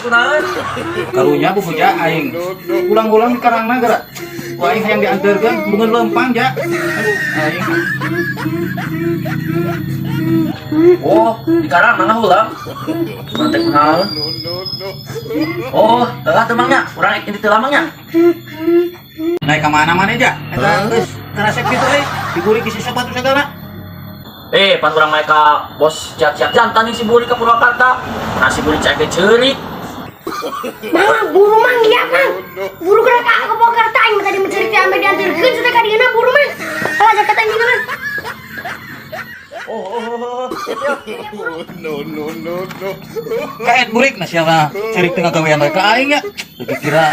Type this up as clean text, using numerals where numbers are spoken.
kunaon. Karunya buku ja aing. Ulang-ulang di karangna gara. Ku aing hayang dianterkeun bungeun lempang ja. Aing. Oh, di karang mana ulang? Mantek kunaon? Oh, lah temangnya, urang ini teu lamangnya. Naik ka mana-mana ja. Eta geus karesep kitu euy. Diburi ki si sepatu segala. Pas urang mereka bos ciat-ciat jantan si Buri ke Purwakarta. Nah si Buri cek ceurik. Mama buru mang lihat mang. Buru gerak ke Purwakarta aing tadi mencari teh ame dianterkeun cenah ka dieu buru mang. Alah jaket aing gimana? Kaet burik na siapa cerik tengah gawean mereka aing ya. Kepikiran